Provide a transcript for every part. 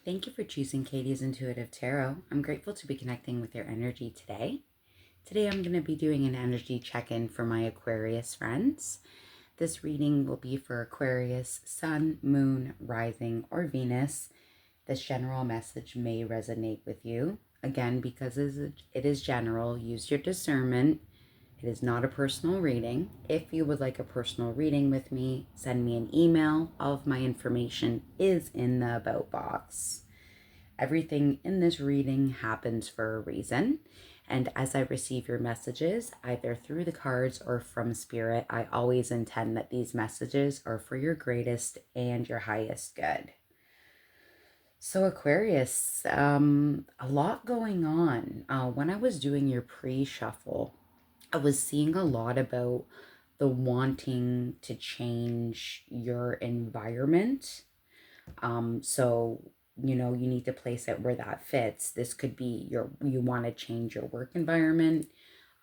Thank you for choosing Katie's Intuitive Tarot. I'm grateful to be connecting with your energy today. Today I'm going to be doing an energy check-in for my Aquarius friends. This reading will be for Aquarius, Sun, Moon, Rising, or Venus. This general message may resonate with you. Again, because it is general, use your discernment. It is not a personal reading. If you would like a personal reading with me, send me an email. All of my information is in the About box. Everything in this reading happens for a reason. And as I receive your messages, either through the cards or from Spirit, I always intend that these messages are for your greatest and your highest good. So Aquarius, a lot going on. When I was doing your pre-shuffle, I was seeing a lot about the wanting to change your environment. So, you need to place it where that fits. This could be you want to change your work environment.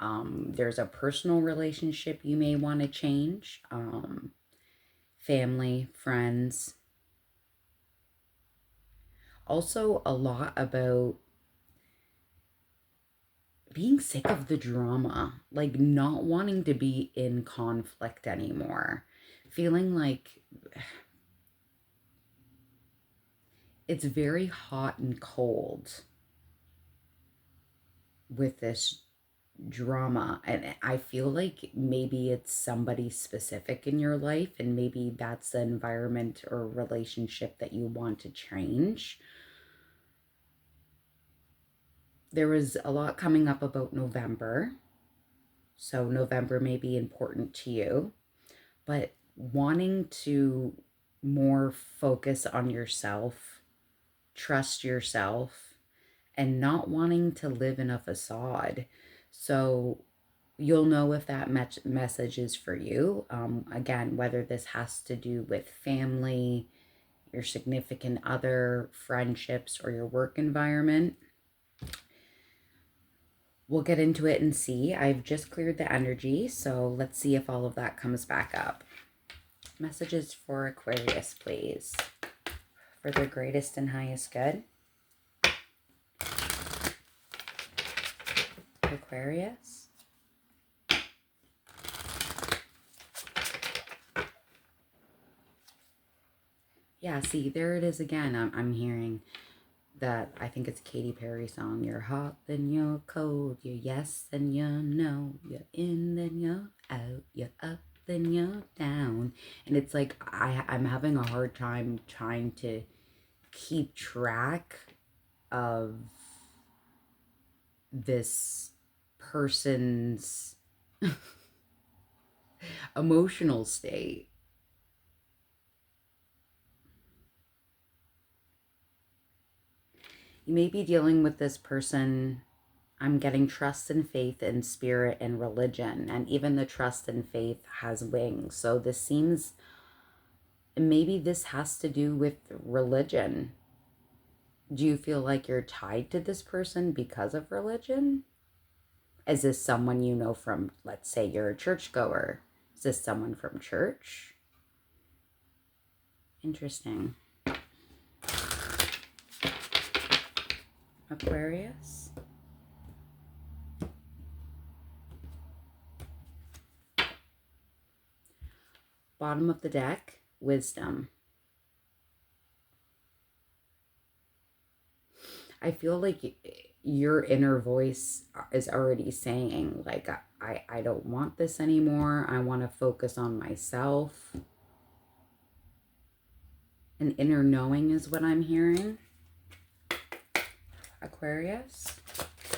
There's a personal relationship you may want to change. Family, friends. Also, a lot about being sick of the drama, like not wanting to be in conflict anymore, feeling like it's very hot and cold with this drama. And I feel like maybe it's somebody specific in your life, and maybe that's the environment or relationship that you want to change. There was a lot coming up about November. So November may be important to you, but wanting to more focus on yourself, trust yourself, and not wanting to live in a facade. So you'll know if that message is for you. Again, whether this has to do with family, your significant other, friendships, or your work environment. We'll get into it and see. I've just cleared the energy, so let's see if all of that comes back up. Messages for Aquarius, please, for their greatest and highest good. Aquarius. Yeah, see, there it is again. I'm hearing that, I think it's a Katy Perry song. You're hot, then you're cold. You're yes, then you're no. You're in, then you're out. You're up, then you're down. And it's like I'm having a hard time trying to keep track of this person's emotional state. You may be dealing with this person. I'm getting trust and faith in spirit and religion, and even the trust and faith has wings. So this seems, maybe this has to do with religion. Do you feel like you're tied to this person because of religion? Is this someone you know from, let's say you're a churchgoer? Is this someone from church? Interesting. Aquarius. Bottom of the deck, wisdom. I feel like your inner voice is already saying, like, I don't want this anymore. I want to focus on myself. An inner knowing is what I'm hearing. Aquarius,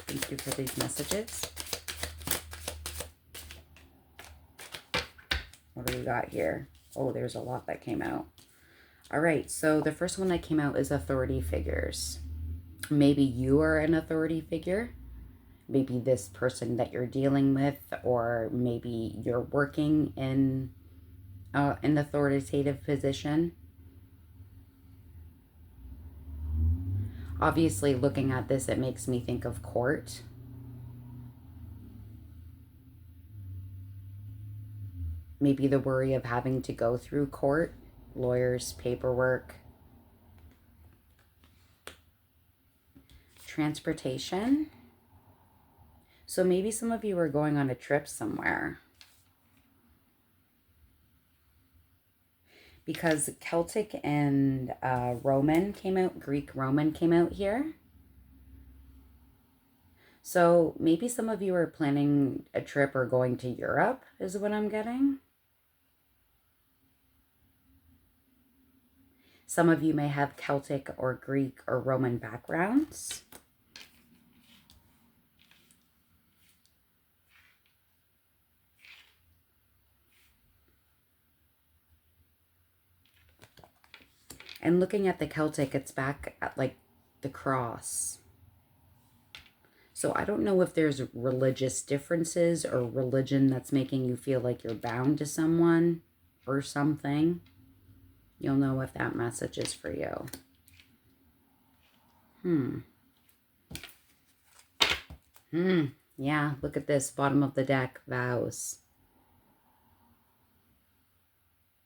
thank you for these messages. What do we got here? Oh, there's a lot that came out. All right, so the first one that came out is authority figures. Maybe you are an authority figure. Maybe this person that you're dealing with, or maybe you're working in an authoritative position. Obviously, looking at this, it makes me think of court. Maybe the worry of having to go through court, lawyers, paperwork. transportation. So maybe some of you are going on a trip somewhere. Because Celtic and Roman came out, Greek Roman came out here. So maybe some of you are planning a trip or going to Europe is what I'm getting. Some of you may have Celtic or Greek or Roman backgrounds. And looking at the Celtic, it's back at like the cross. So I don't know if there's religious differences or religion that's making you feel like you're bound to someone or something. You'll know if that message is for you. Yeah, look at this, bottom of the deck, vows.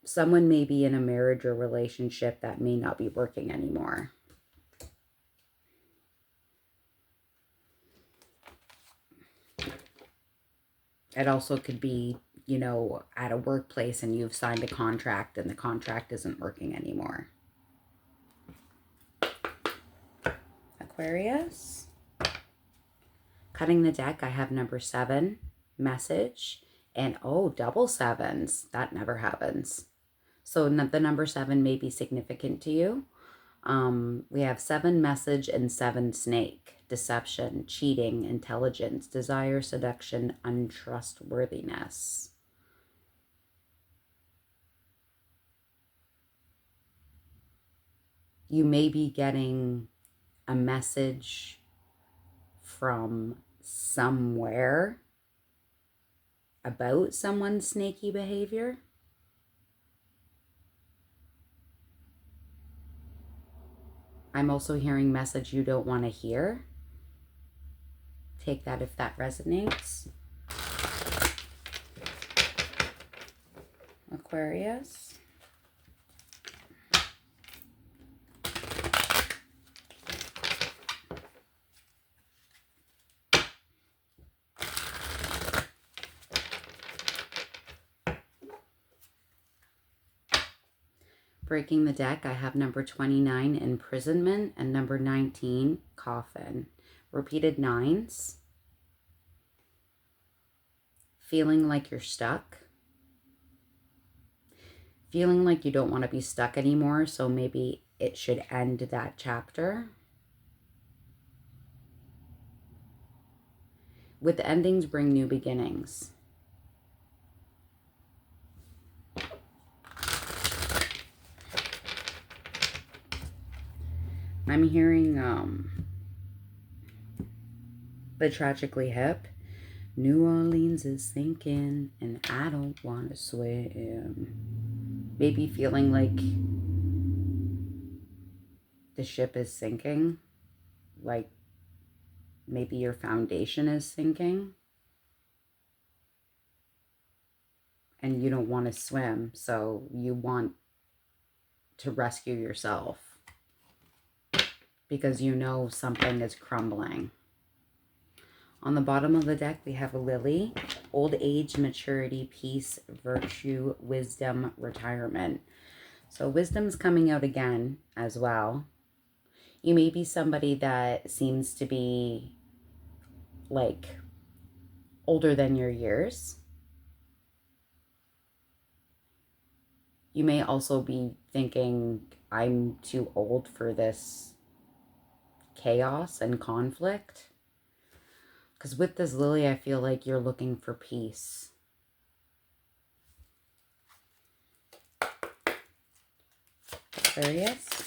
Someone may be in a marriage or relationship that may not be working anymore. It also could be, you know, at a workplace and you've signed a contract and the contract isn't working anymore. Aquarius. Cutting the deck, I have number 7, message, and oh, double 7s. That never happens. So the number 7 may be significant to you. We have 7, message, and 7, snake. Deception, cheating, intelligence, desire, seduction, untrustworthiness. You may be getting a message from somewhere about someone's snaky behavior. I'm also hearing message you don't want to hear. Take that if that resonates. Aquarius. Breaking the deck, I have number 29, imprisonment, and number 19, coffin. Repeated 9s. Feeling like you're stuck. Feeling like you don't want to be stuck anymore, so maybe it should end that chapter. With endings bring new beginnings. I'm hearing the Tragically Hip. New Orleans is sinking and I don't want to swim. Maybe feeling like the ship is sinking. Like maybe your foundation is sinking. And you don't want to swim, so you want to rescue yourself. Because you know something is crumbling. On the bottom of the deck, we have a lily. Old age, maturity, peace, virtue, wisdom, retirement. So wisdom's coming out again as well. You may be somebody that seems to be like older than your years. You may also be thinking, I'm too old for this chaos and conflict. Because with this lily, I feel like you're looking for peace. Aquarius.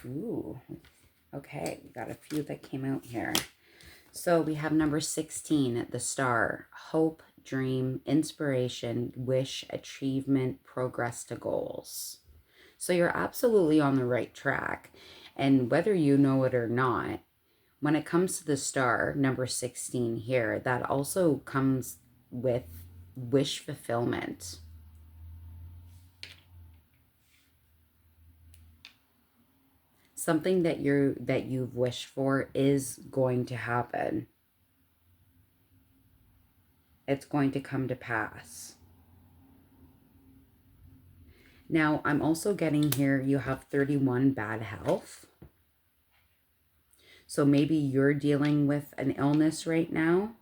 Ooh, okay, we got a few that came out here. So we have number 16, the star, hope, dream, inspiration, wish, achievement, progress to goals. So you're absolutely on the right track. And whether you know it or not, when it comes to the star, number 16 here, that also comes with wish fulfillment. Something that you've wished for is going to happen. It's going to come to pass. Now, I'm also getting here, you have 31 bad health. So maybe you're dealing with an illness right now.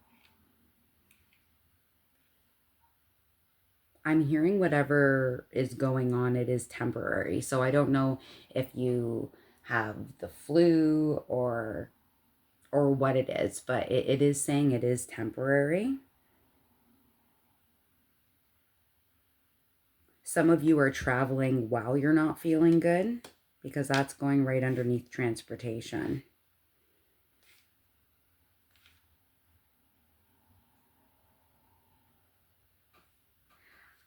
I'm hearing whatever is going on, it is temporary. So I don't know if you have the flu or what it is, but it is saying it is temporary. Some of you are traveling while you're not feeling good, because that's going right underneath transportation.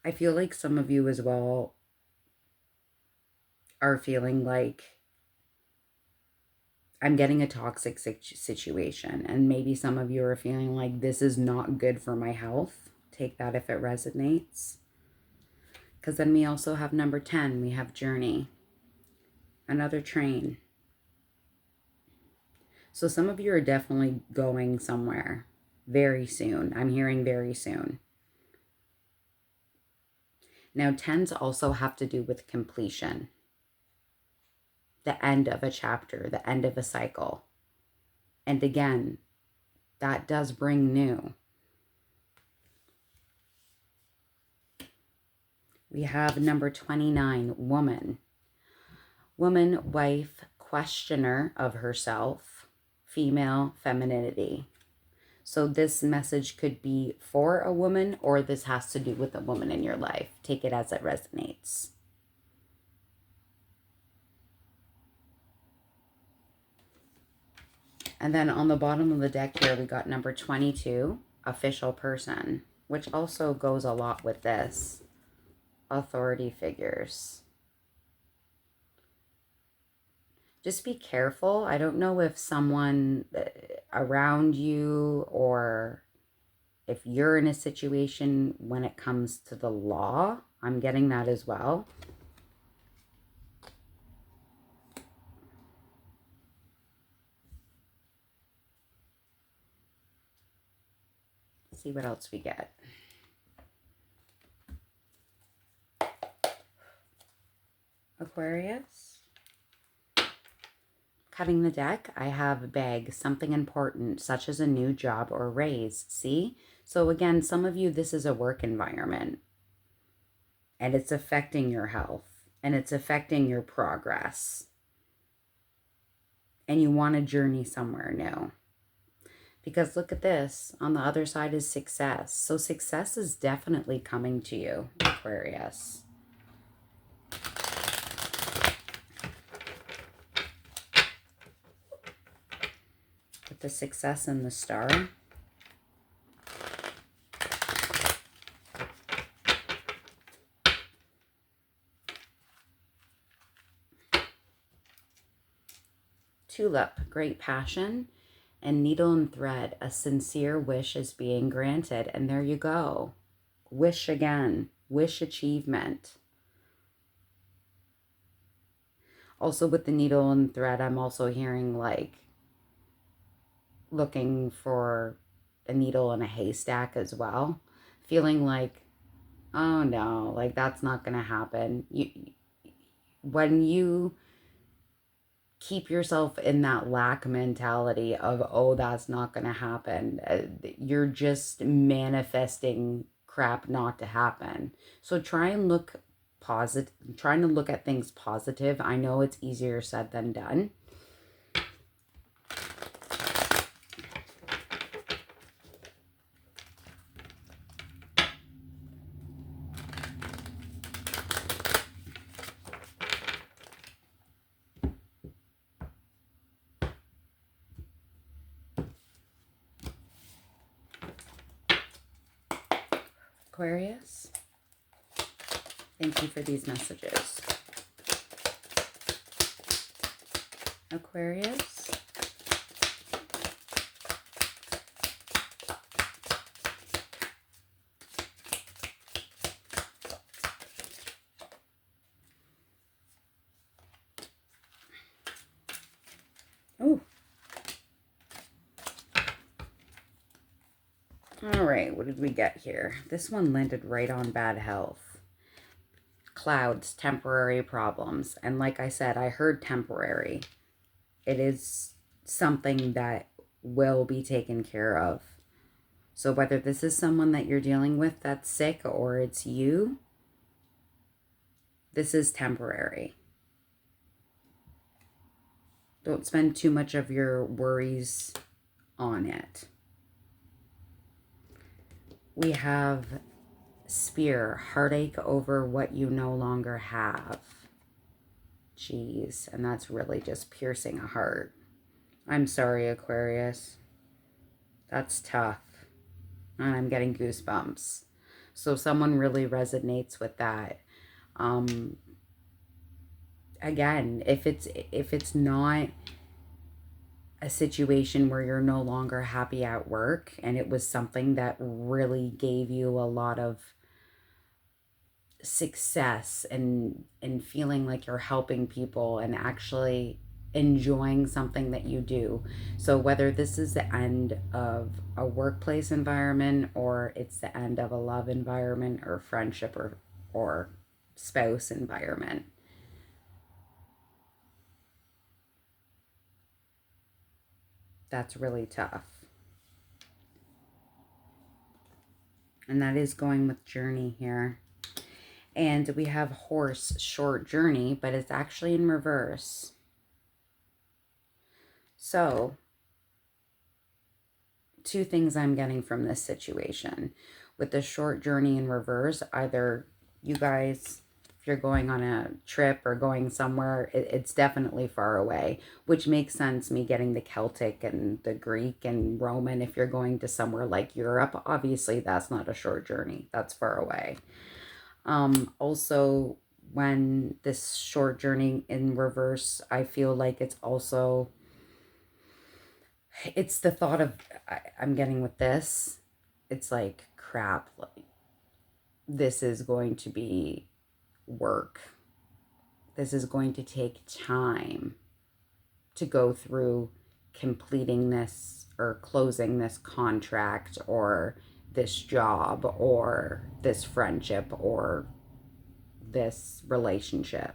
I feel like some of you as well are feeling like I'm getting a toxic situation, and maybe some of you are feeling like this is not good for my health. Take that if it resonates. Because then we also have number 10. We have journey. Another train. So some of you are definitely going somewhere very soon. I'm hearing very soon. Now, 10s also have to do with completion. The end of a chapter, the end of a cycle. And again, that does bring new. We have number 29, woman. Woman, wife, questioner of herself, female, femininity. So this message could be for a woman, or this has to do with a woman in your life. Take it as it resonates. And then on the bottom of the deck here, we got number 22, official person, which also goes a lot with this. Authority figures. Just be careful. I don't know if someone around you, or if you're in a situation when it comes to the law. I'm getting that as well. Let's see what else we get. Aquarius. Cutting the deck, I have bag, something important, such as a new job or raise. See? So again, some of you, this is a work environment. And it's affecting your health. And it's affecting your progress. And you want to journey somewhere new. Because look at this. On the other side is success. So success is definitely coming to you, Aquarius. With the success and the star. Tulip, great passion. And needle and thread, a sincere wish is being granted. And there you go. Wish again. Wish achievement. Also with the needle and thread, I'm also hearing like looking for a needle in a haystack as well. Feeling like, oh no, like that's not going to happen. When you keep yourself in that lack mentality of, oh, that's not going to happen, you're just manifesting crap not to happen. So try and look positive, trying to look at things positive. I know it's easier said than done. Aquarius, thank you for these messages. Aquarius, All right, what did we get here? This one landed right on bad health. Clouds, temporary problems. And like I said, I heard temporary. It is something that will be taken care of. So whether this is someone that you're dealing with that's sick or it's you, this is temporary. Don't spend too much of your worries on it. We have Spear, heartache over what you no longer have. Jeez, and that's really just piercing a heart. I'm sorry, Aquarius. That's tough. And I'm getting goosebumps. So someone really resonates with that. Again, if it's not a situation where you're no longer happy at work and it was something that really gave you a lot of success and feeling like you're helping people and actually enjoying something that you do. So whether this is the end of a workplace environment or it's the end of a love environment or friendship or spouse environment, that's really tough. And that is going with journey here. And we have horse, short journey, but it's actually in reverse. So, two things I'm getting from this situation. With the short journey in reverse, either you guys, if you're going on a trip or going somewhere, it's definitely far away, which makes sense, me getting the Celtic and the Greek and Roman. If you're going to somewhere like Europe, obviously that's not a short journey. That's far away. Also, when this short journey in reverse, I feel like it's also, it's the thought of, I'm getting with this, it's like, crap, like, this is going to be work. This is going to take time to go through completing this or closing this contract or this job or this friendship or this relationship.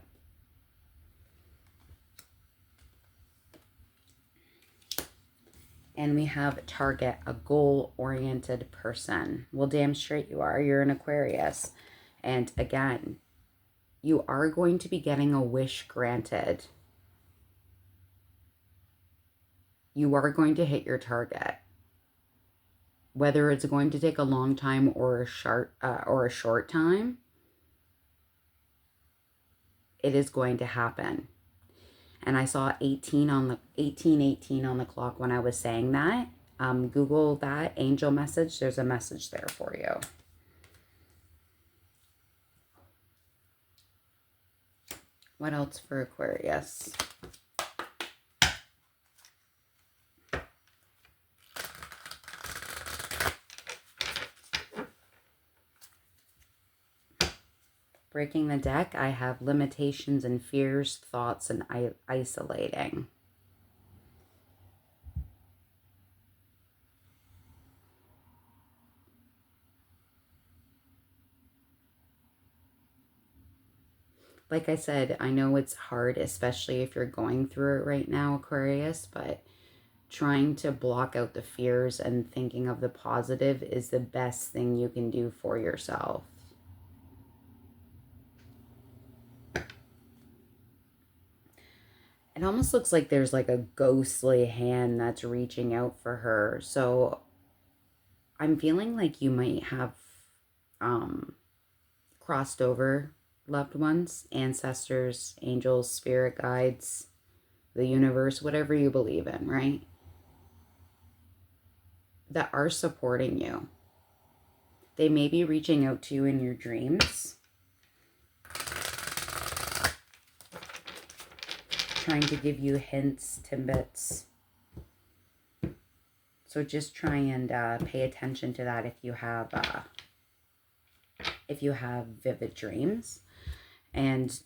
And we have target, a goal-oriented person. Well, damn straight you are. You're an Aquarius. And again, you are going to be getting a wish granted. You are going to hit your target. Whether it's going to take a long time or a short time, it is going to happen. And I saw 18 on the 1818 on the clock when I was saying that. Google that angel message. There's a message there for you. What else for Aquarius? Breaking the deck, I have limitations and fears, thoughts, and isolating. Like I said, I know it's hard, especially if you're going through it right now, Aquarius, but trying to block out the fears and thinking of the positive is the best thing you can do for yourself. It almost looks like there's like a ghostly hand that's reaching out for her. So I'm feeling like you might have crossed over loved ones, ancestors, angels, spirit guides, the universe, whatever you believe in, right? That are supporting you. They may be reaching out to you in your dreams, trying to give you hints, tidbits. So just try and pay attention to that if you have vivid dreams. And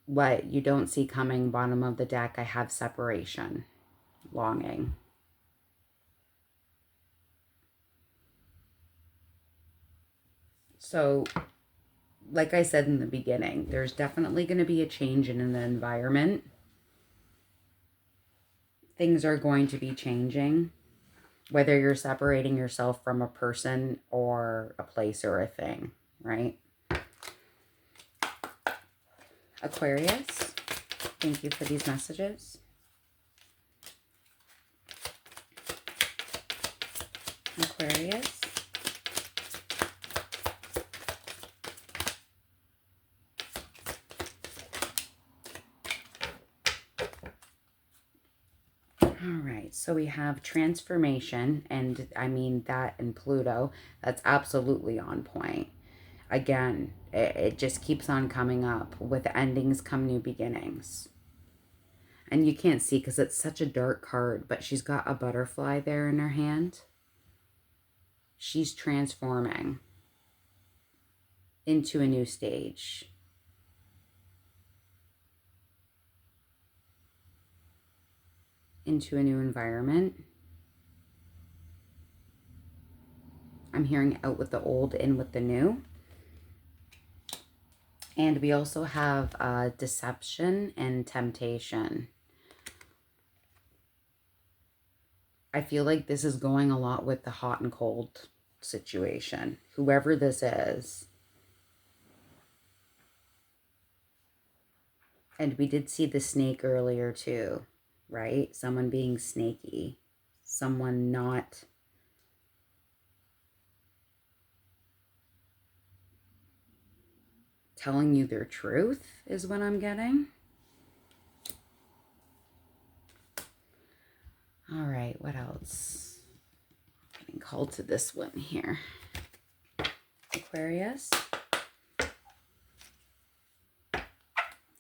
what you don't see coming, bottom of the deck, I have separation, longing. So, like I said in the beginning, there's definitely going to be a change in the environment. Things are going to be changing, whether you're separating yourself from a person or a place or a thing, right? Aquarius, thank you for these messages. Aquarius. All right, so we have transformation, and I mean that and Pluto, that's absolutely on point. Again, it just keeps on coming up. With endings come new beginnings. And you can't see because it's such a dark card, but she's got a butterfly there in her hand. She's transforming into a new stage. Into a new environment. I'm hearing out with the old, in with the new. And we also have deception and temptation. I feel like this is going a lot with the hot and cold situation. Whoever this is. And we did see the snake earlier too, right? Someone being snaky. Someone not telling you their truth is what I'm getting. All right, what else? I'm getting called to this one here. Aquarius.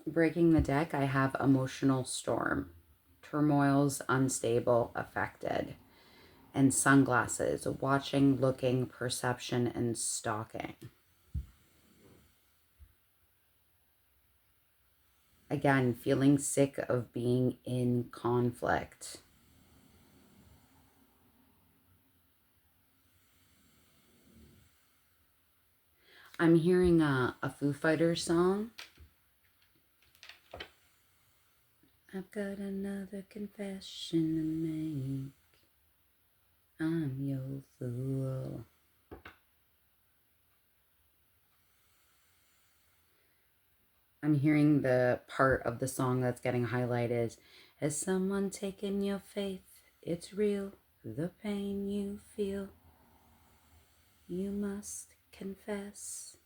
Breaking the deck, I have emotional storm. Turmoils, unstable, affected. And sunglasses, watching, looking, perception, and stalking. Again, feeling sick of being in conflict. I'm hearing a Foo Fighters song. I've got another confession to make. I'm your fool. I'm hearing the part of the song that's getting highlighted. Has someone taken your faith? It's real. The pain you feel. You must confess.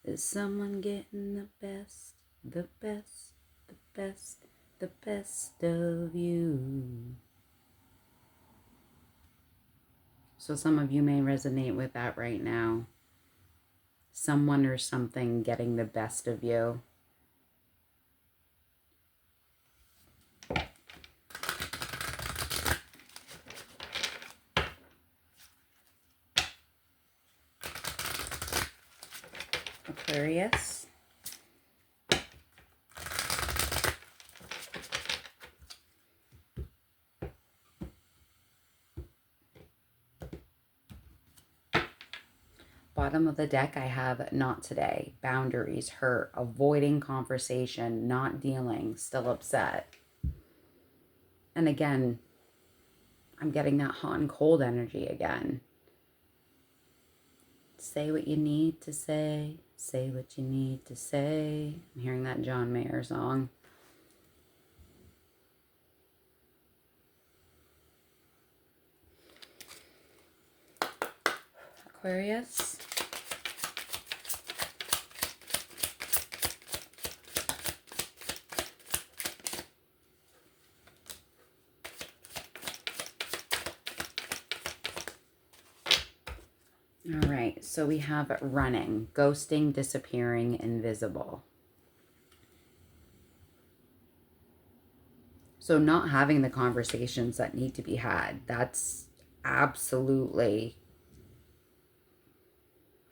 Is someone getting the best, the best, the best, the best of you? So some of you may resonate with that right now. Someone or something getting the best of you. Aquarius. Bottom of the deck, I have not today, boundaries, hurt, avoiding conversation, not dealing, still upset. And again, I'm getting that hot and cold energy again. Say what you need to say what you need to say. I'm hearing that John Mayer song. Aquarius. All right, so we have running, ghosting, disappearing, invisible. So not having the conversations that need to be had, that's absolutely,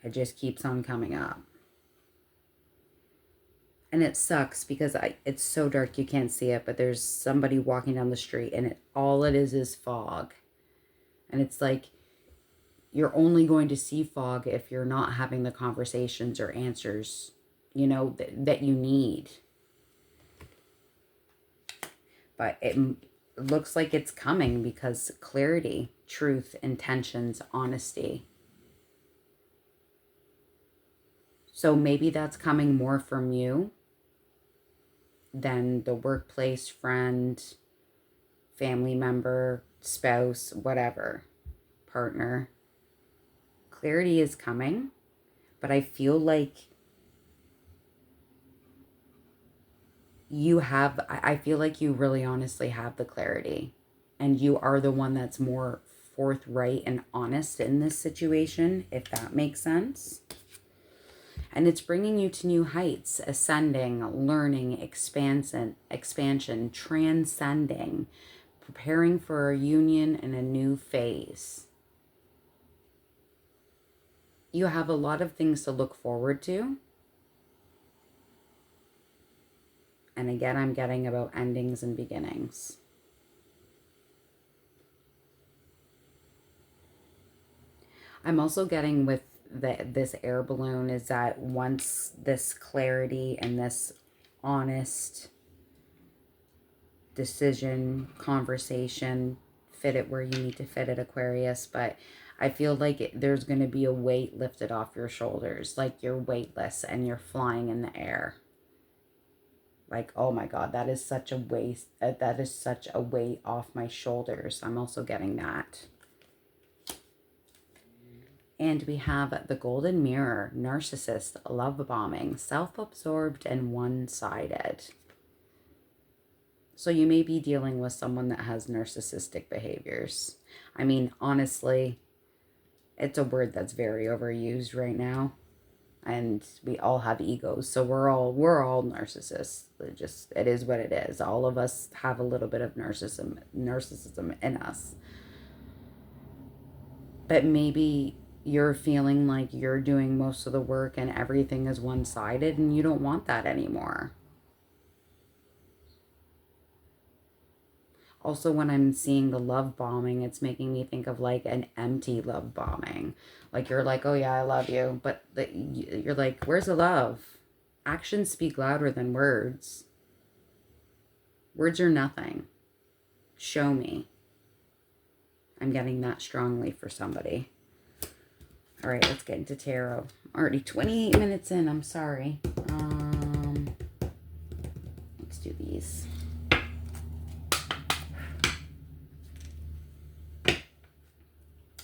it just keeps on coming up. And it sucks because it's so dark you can't see it, but there's somebody walking down the street and all it is fog. And it's like, you're only going to see fog if you're not having the conversations or answers, you know, that you need. But it looks like it's coming because clarity, truth, intentions, honesty. So maybe that's coming more from you than the workplace, friend, family member, spouse, whatever, partner. Clarity is coming, but I feel like I feel like you really honestly have the clarity, and you are the one that's more forthright and honest in this situation, if that makes sense. And it's bringing you to new heights, ascending, learning, expansion, transcending, preparing for a union and a new phase. You have a lot of things to look forward to. And again, I'm getting about endings and beginnings. I'm also getting with this air balloon is that once this clarity and this honest decision, conversation, fit it where you need to fit it, Aquarius, but I feel like there's going to be a weight lifted off your shoulders, like you're weightless and you're flying in the air. Like, oh my God, that is such a weight. That is such a weight off my shoulders. I'm also getting that. And we have the golden mirror, narcissist, love bombing, self-absorbed, and one-sided. So you may be dealing with someone that has narcissistic behaviors. I mean, honestly, it's a word that's very overused right now. And we all have egos. So we're all narcissists. It is what it is. All of us have a little bit of narcissism in us. But maybe you're feeling like you're doing most of the work and everything is one-sided, and you don't want that anymore. Also, when I'm seeing the love bombing, it's making me think of like an empty love bombing. Like you're like, oh yeah, I love you. But you're like, where's the love? Actions speak louder than words. Words are nothing. Show me. I'm getting that strongly for somebody. All right, let's get into tarot. Already 28 minutes in. I'm sorry. Let's do these.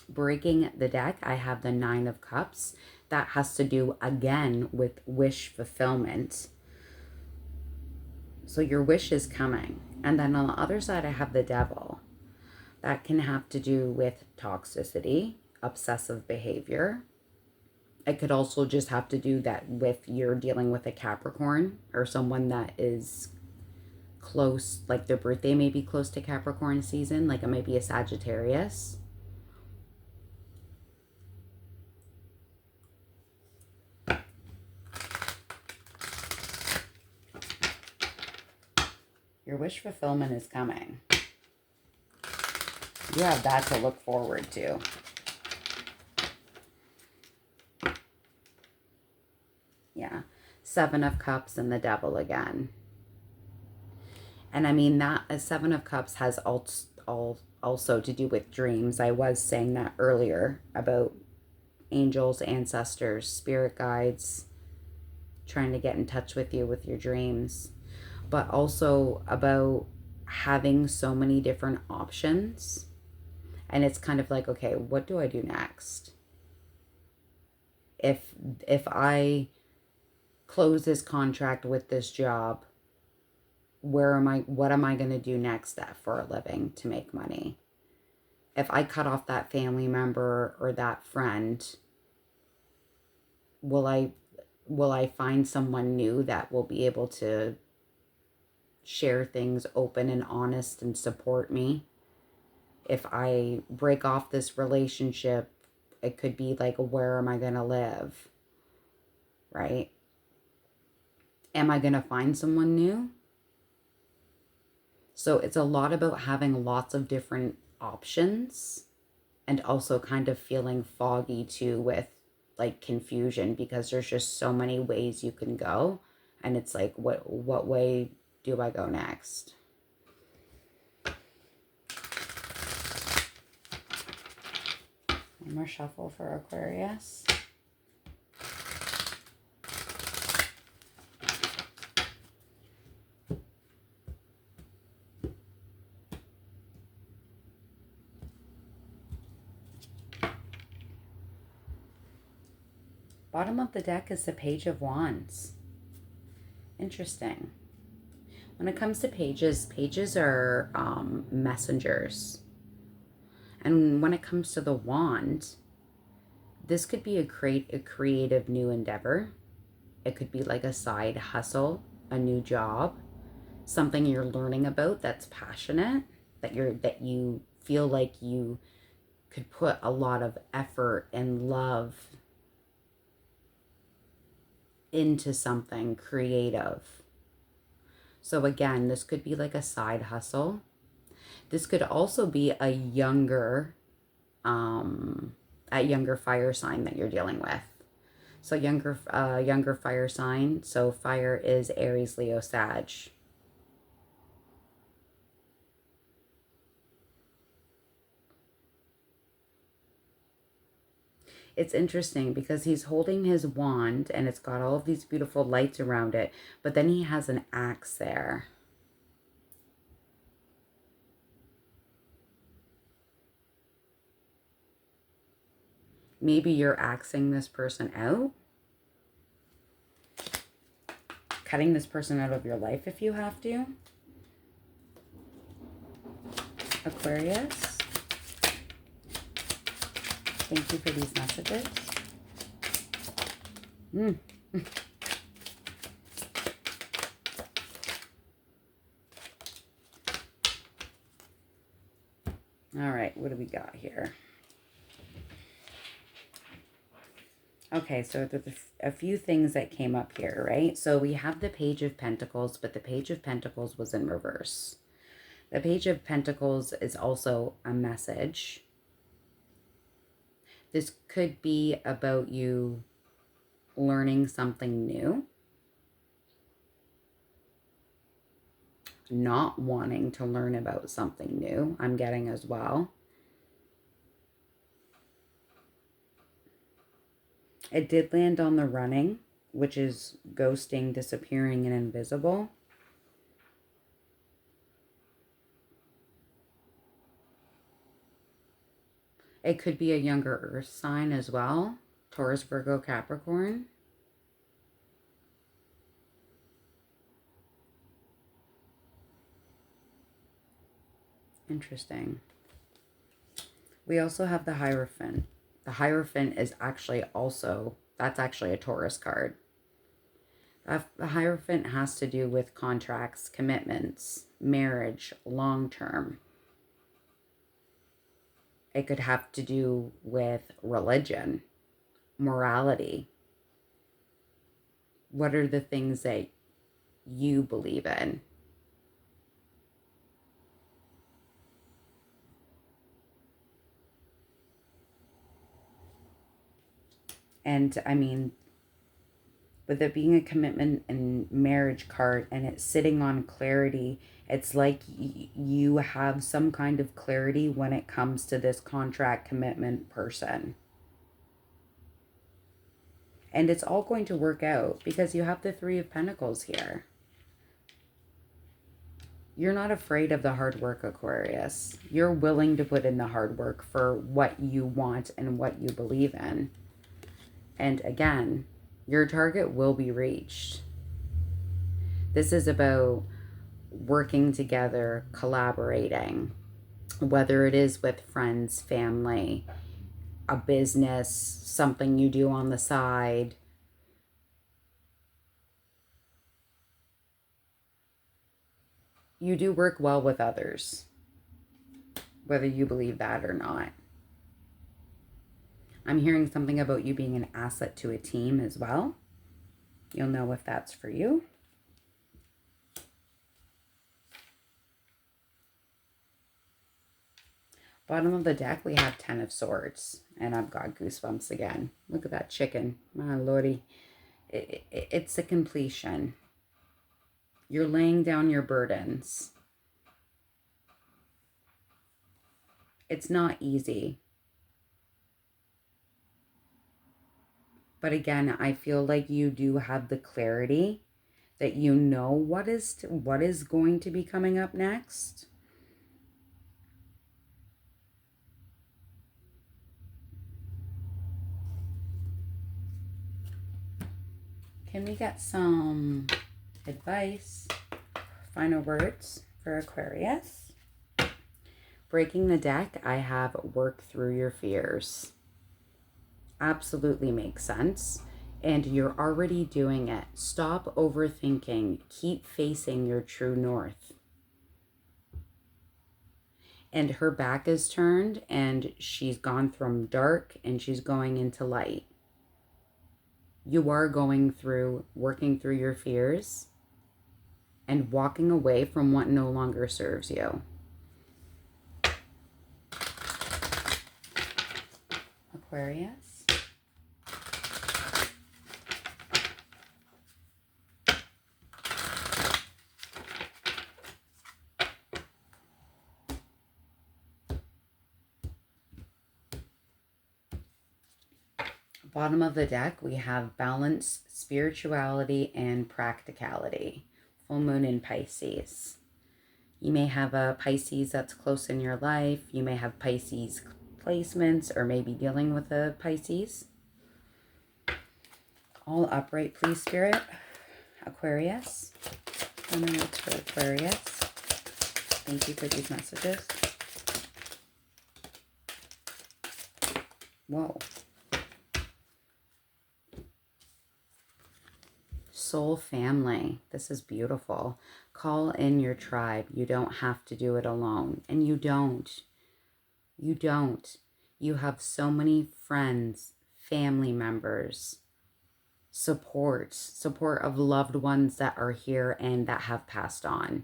Breaking the deck, I have the Nine of Cups. That has to do, again, with wish fulfillment. So your wish is coming. And then on the other side, I have the Devil. That can have to do with toxicity, obsessive behavior. It could also just have to do that with you're dealing with a Capricorn or someone that is close, like their birthday may be close to Capricorn season, like it might be a Sagittarius. Your wish fulfillment is coming. You have that to look forward to. Yeah. Seven of Cups and the Devil again. And I mean, that a Seven of Cups has also to do with dreams. I was saying that earlier about angels, ancestors, spirit guides, trying to get in touch with you with your dreams. But also about having so many different options. And it's kind of like, okay, what do I do next? If I close this contract with this job, what am I going to do next for a living to make money? If I cut off that family member or that friend, will I find someone new that will be able to share things open and honest and support me? If I break off this relationship, it could be like, where am I going to live? Right? Am I going to find someone new? So it's a lot about having lots of different options and also kind of feeling foggy too, with like confusion, because there's just so many ways you can go, and it's like, what way do I go next? One more shuffle for Aquarius. Bottom of the deck is the Page of Wands. Interesting. When it comes to pages, pages are messengers. And when it comes to the wand, this could be a creative new endeavor. It could be like a side hustle, a new job, something you're learning about that's passionate, that you feel like you could put a lot of effort and love into something creative. So again, this could be like a side hustle. This could also be a younger fire sign that you're dealing with. So younger fire sign. So fire is Aries, Leo, Sag. It's interesting because he's holding his wand and it's got all of these beautiful lights around it, but then he has an axe there. Maybe you're axing this person out, cutting this person out of your life if you have to. Aquarius, thank you for these messages. All right, what do we got here? Okay, so there's a few things that came up here, right? So we have the Page of Pentacles, but the Page of Pentacles was in reverse. The Page of Pentacles is also a message. This could be about you learning something new, not wanting to learn about something new, I'm getting as well. It did land on the running, which is ghosting, disappearing, and invisible. It could be a younger earth sign as well. Taurus, Virgo, Capricorn. Interesting. We also have the Hierophant. The Hierophant is actually that's actually a Taurus card. The Hierophant has to do with contracts, commitments, marriage, long-term. It could have to do with religion, morality. What are the things that you believe in? And I mean, with it being a commitment and marriage card and it's sitting on clarity, it's like you have some kind of clarity when it comes to this contract commitment person. And it's all going to work out because you have the Three of Pentacles here. You're not afraid of the hard work, Aquarius. You're willing to put in the hard work for what you want and what you believe in. And again, your target will be reached. This is about working together, collaborating, whether it is with friends, family, a business, something you do on the side. You do work well with others, whether you believe that or not. I'm hearing something about you being an asset to a team as well. You'll know if that's for you. Bottom of the deck, we have 10 of Swords. And I've got goosebumps again. Look at that chicken. My lordy. It's a completion. You're laying down your burdens. It's not easy. But again, I feel like you do have the clarity that you know what is going to be coming up next. Can we get some advice, final words for Aquarius? Breaking the deck, I have work through your fears. Absolutely makes sense. And you're already doing it. Stop overthinking. Keep facing your true north. And her back is turned and she's gone from dark and she's going into light. You are going through, working through your fears and walking away from what no longer serves you. Aquarius. Bottom of the deck, we have balance, spirituality, and practicality. Full moon in Pisces. You may have a Pisces that's close in your life. You may have Pisces placements or maybe dealing with a Pisces. All upright, please, Spirit. Aquarius. Final words for Aquarius. Thank you for these messages. Whoa. Soul family. This is beautiful. Call in your tribe. You don't have to do it alone. And you don't. You don't. You have so many friends, family members, support of loved ones that are here and that have passed on.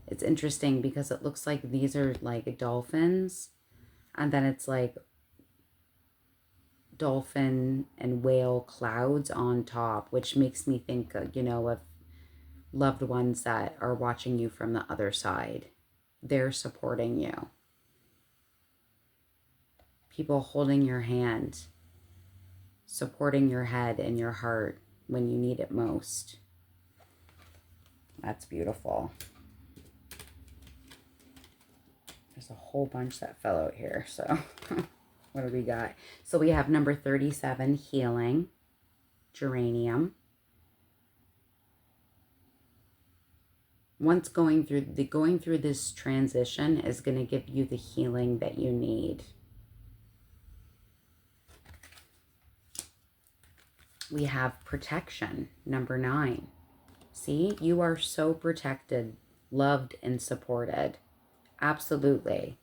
It's interesting because it looks like these are like dolphins, and then it's like dolphin and whale clouds on top, which makes me think, you know, of loved ones that are watching you from the other side. They're supporting you. People holding your hand, supporting your head and your heart when you need it most. That's beautiful. There's a whole bunch that fell out here, so... What do we got? So we have number 37, healing, geranium. Once going through this transition is going to give you the healing that you need. We have protection, number 9. See, you are so protected, loved, and supported. Absolutely.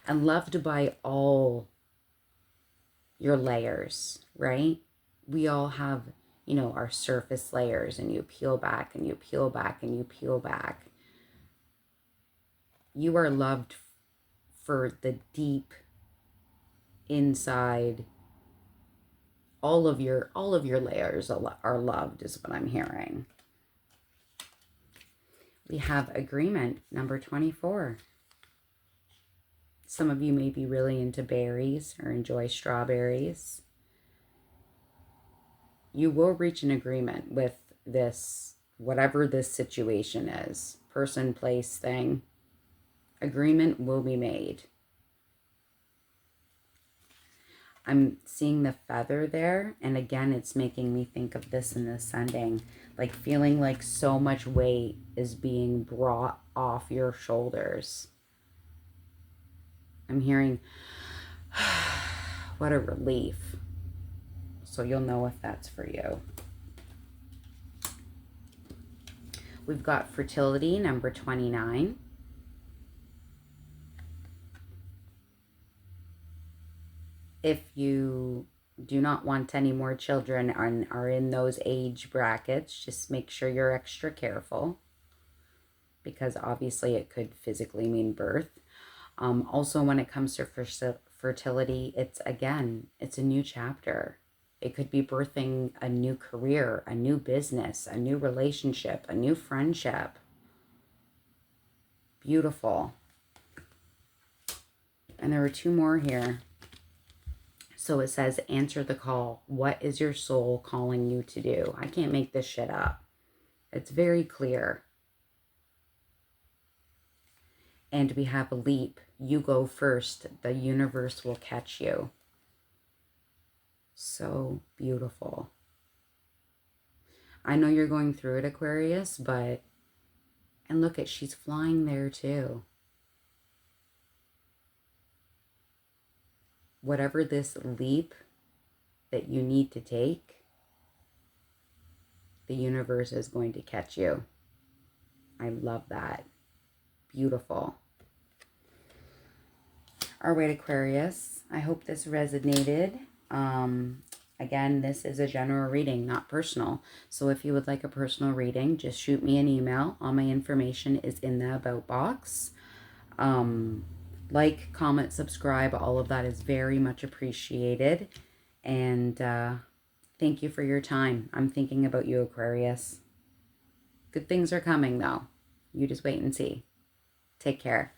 And loved by all your layers, right? We all have, you know, our surface layers, and you peel back and you peel back and you peel back. You are loved for the deep inside. All of your layers are loved is what I'm hearing. We have agreement, number 24. Some of you may be really into berries or enjoy strawberries. You will reach an agreement with this, whatever this situation is. Person, place, thing. Agreement will be made. I'm seeing the feather there. And again, it's making me think of this in the ascending. Like feeling like so much weight is being brought off your shoulders. I'm hearing, what a relief. So you'll know if that's for you. We've got fertility, number 29. If you do not want any more children and are in those age brackets, just make sure you're extra careful, because obviously it could physically mean birth. Also, when it comes to fertility, it's a new chapter. It could be birthing a new career, a new business, a new relationship, a new friendship. Beautiful. And there were two more here. So it says, answer the call. What is your soul calling you to do? I can't make this shit up. It's very clear. And we have a leap. You go first. The universe will catch you. So beautiful. I know you're going through it, Aquarius, but... And look at, she's flying there too. Whatever this leap that you need to take, the universe is going to catch you. I love that. Beautiful. All right, Aquarius, I hope this resonated. Again, this is a general reading, not personal. So if you would like a personal reading, just shoot me an email. All my information is in the About box. Like, comment, subscribe. All of that is very much appreciated. And thank you for your time. I'm thinking about you, Aquarius. Good things are coming, though. You just wait and see. Take care.